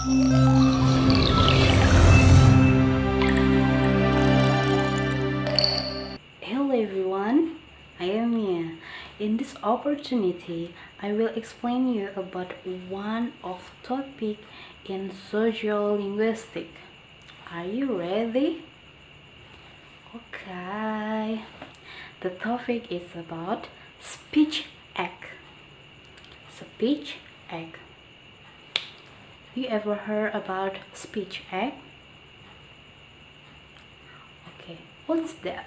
Hello everyone, I am Mia. In this opportunity, I will explain you about one of topic in sociolinguistic. Are you ready? Okay. The topic is about speech act. Speech act. You ever heard about speech act? Okay, what's that?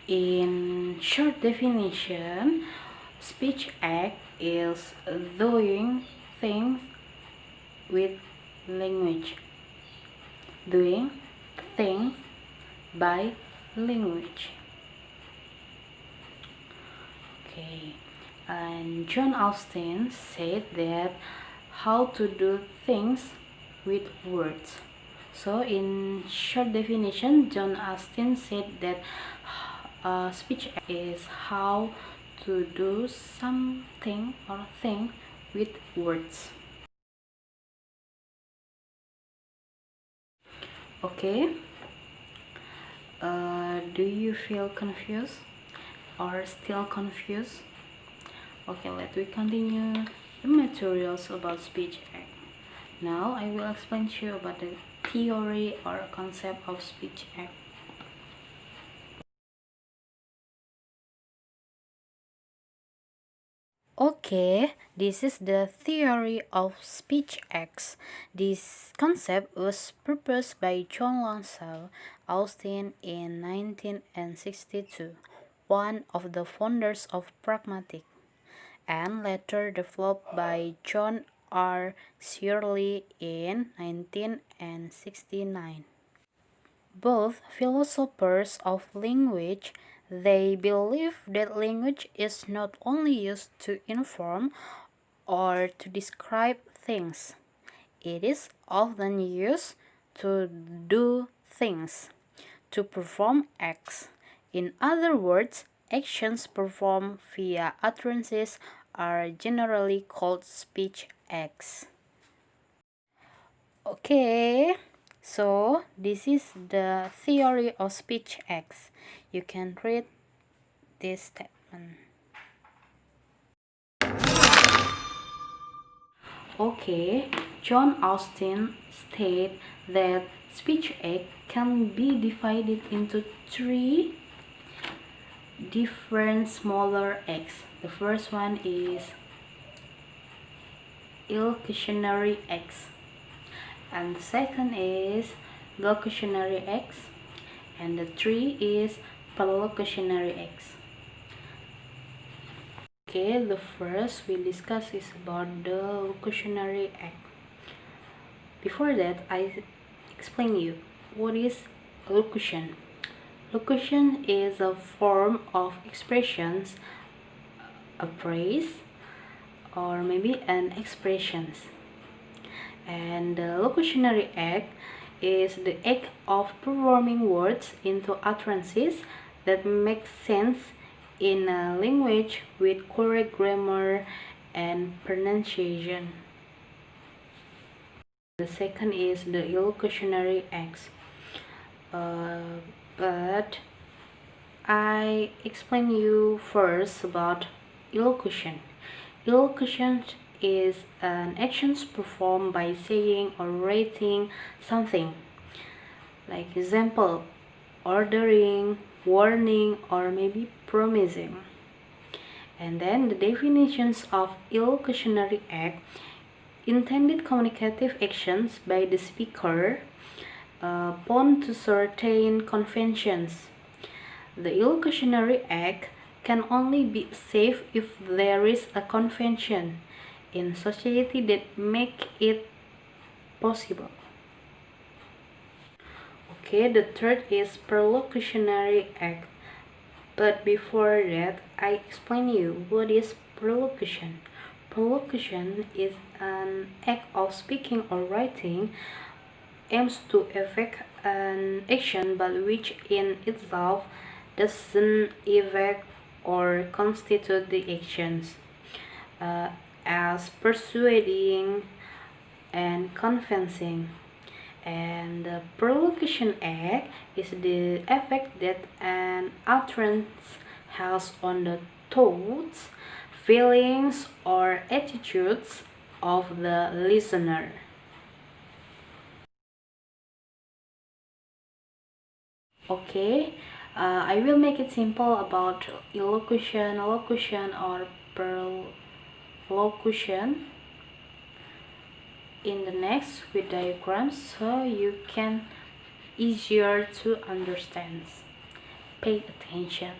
In short definition, speech act is doing things with language. Doing things by language. Okay, and John Austin said that how to do things with words. So in short definition, John Austin said that speech is how to do something or thing with words. Okay, do you feel confused or still confused? Okay, let me continue the materials about speech act. Now I will explain to you about the theory or concept of speech act. Okay, this is the theory of speech acts. This concept was proposed by John Langsell Austin in 1962, one of the founders of pragmatic, and later developed by John R. Searle in 1969. Both philosophers of language, they believe that language is not only used to inform or to describe things, it is often used to do things, to perform acts. In other words, actions performed via utterances are generally called speech acts. Okay, so this is the theory of speech acts. You can read this statement. Okay, John Austin stated that speech act can be divided into three different smaller acts. The first one is illusionary acts, and the second is locutionary acts, and the three is perlocutionary acts. Okay, the first we discuss is about the locutionary act. Before that, I explain you what is locution. Locution is a form of expressions, a phrase, or maybe an expressions. And the locutionary act is the act of performing words into utterances that make sense in a language with correct grammar and pronunciation. The second is the illocutionary acts. But I explain you first about illocution. Illocution is an action performed by saying or writing something. Like example, ordering, warning, or maybe promising. And then the definitions of illocutionary act: intended communicative actions by the speaker bound to certain conventions. The illocutionary act can only be safe if there is a convention in society that make it possible. Okay, the third is perlocutionary act. But before that, I explain you what is perlocution. Perlocution is an act of speaking or writing aims to effect an action but which in itself doesn't effect or constitute the actions. as persuading and convincing. And the perlocution act is the effect that an utterance has on the thoughts, feelings, or attitudes of the listener. Okay, I will make it simple about elocution, locution, or perlocution in the next with diagrams so you can easier to understand. Pay attention.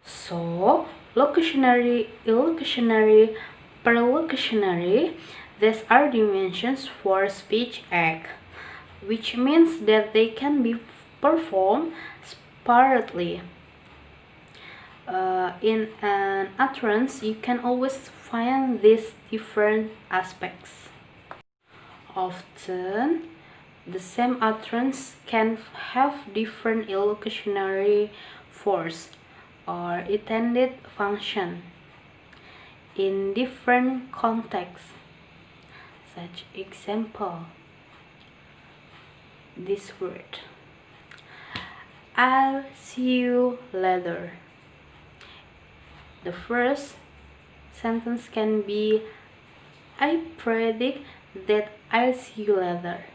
So, locutionary, illocutionary, perlocutionary, these are dimensions for speech act, which means that they can be performed separately. In an utterance, you can always find these different aspects. Often, the same utterance can have different illocutionary force or intended function in different contexts. Such example, this word, I'll see you later. The first sentence can be, I predict that I'll see you later.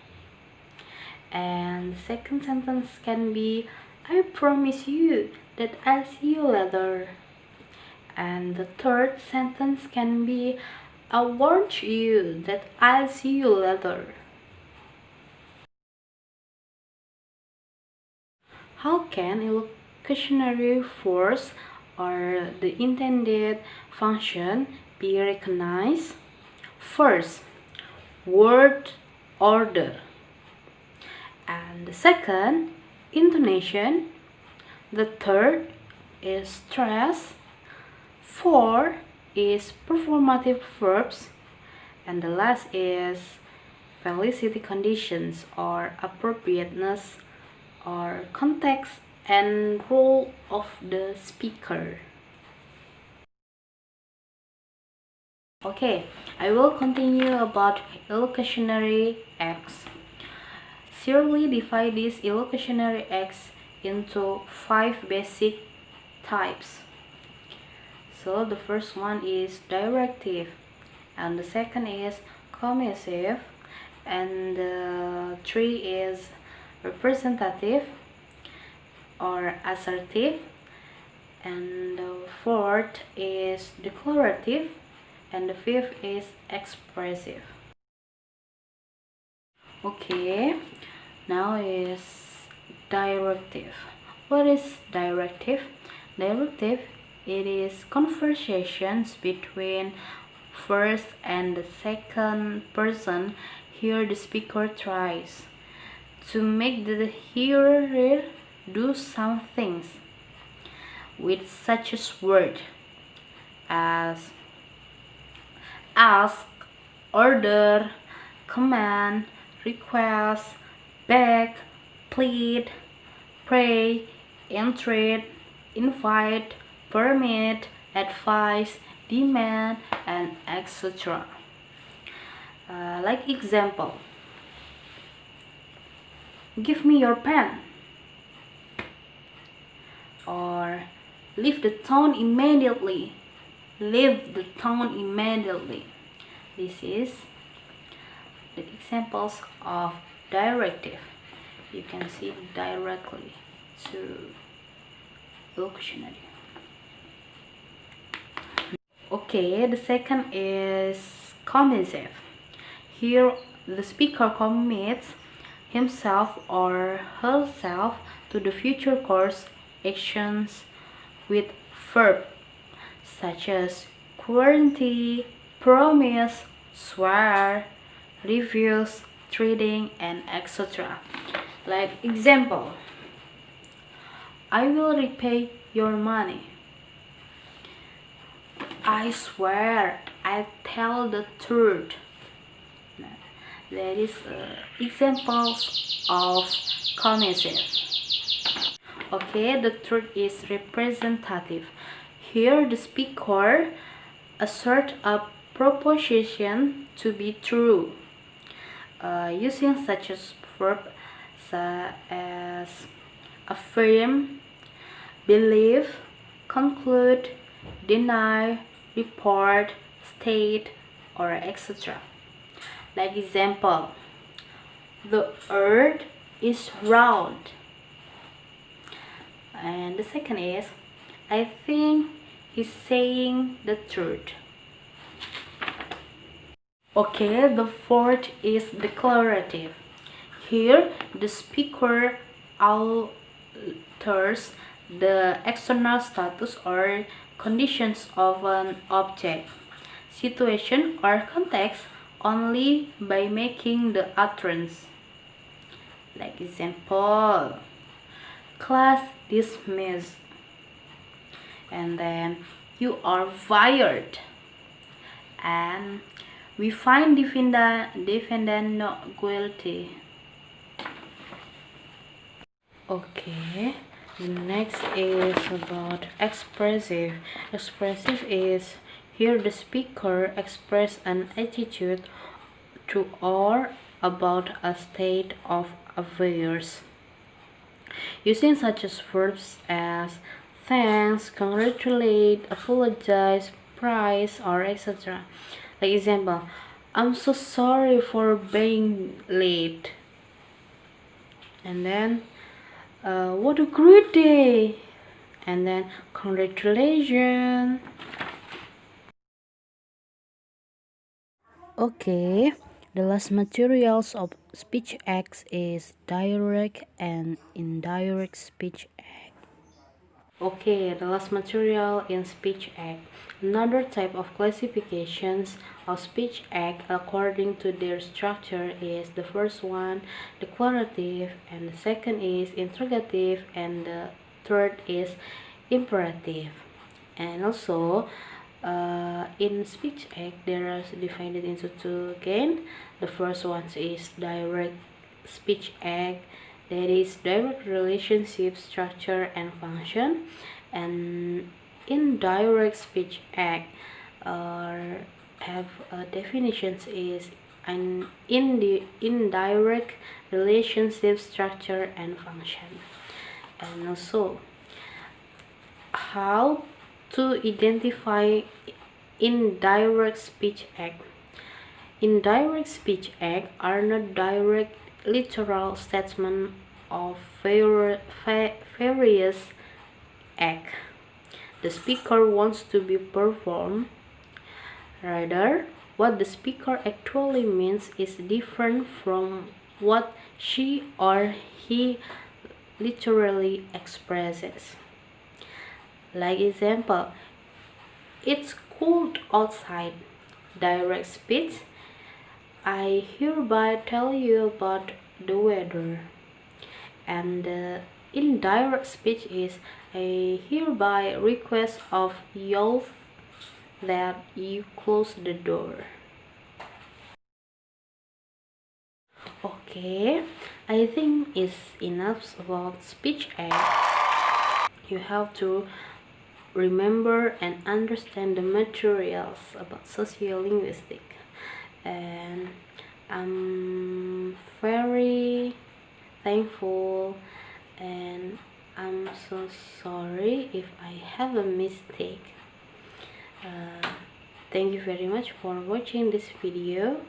And the second sentence can be, I promise you that I'll see you later. And the third sentence can be, I warned you that I'll see you later. How can illocutionary force or the intended function be recognized? First, word order. And the second, intonation. The third is stress. Four is performative verbs. And the last is felicity conditions or appropriateness or context and role of the speaker. Okay, I will continue about illocutionary acts. Surely divide these illocutionary acts into 5 basic types. So the first one is directive, and the second is commissive, and the three is representative or assertive, and the fourth is declarative, and the fifth is expressive. Okay, now is directive. What is directive? Directive, it is conversations between first and the second person. Here the speaker tries to make the hearer do some things with such a word as ask, order, command, request, beg, plead, pray, entreat, invite, permit, advise, demand, and etc. Like example, give me your pen, or leave the town immediately. Leave the town immediately. This is the examples of directive. You can see directly to locutionary. Okay, the second is commissive. Here the speaker commits himself or herself to the future course actions with verb such as guarantee, promise, swear, refuse, threaten, and etc. Like example, I will repay your money. I swear I'll tell the truth. There is examples of cognitive. Okay, the third is representative. Here the speaker assert a proposition to be true, using such as verb such as affirm, believe, conclude, deny, report, state, or etc. Like example, the earth is round. And the second is, I think he's saying the truth. Okay, the fourth is declarative. Here, the speaker alters the external status or conditions of an object, situation, or context only by making the utterance. Like example, class dismissed, and then you are fired, and we find defendant not guilty. Okay, the next is about expressive. Expressive is here the speaker express an attitude to or about a state of affairs, using such as verbs as thanks, congratulate, apologize, praise, or etc. Like example, I'm so sorry for being late. And then, what a great day. And then, congratulations. Okay, the last materials of speech acts is direct and indirect speech act. Okay, the last material in speech act. Another type of classifications of speech act according to their structure is the first one, declarative, and the second is interrogative, and the third is imperative. And also, in speech act, there are divided into two again. The first one is direct speech act, that is direct relationship structure and function, and indirect speech act have definitions is in the indirect relationship structure and function. And also, how to identify indirect speech act. Indirect speech act are not direct literal statement of various acts the speaker wants to be performed. Rather, what the speaker actually means is different from what she or he literally expresses. Like example, it's cold outside. Direct speech, I hereby tell you about the weather. And the indirect speech is I hereby request of you that you close the door. Okay, I think it's enough about speech act. You have to remember and understand the materials about sociolinguistic, and I'm very thankful, and I'm so sorry if I have a mistake. Thank you very much for watching this video.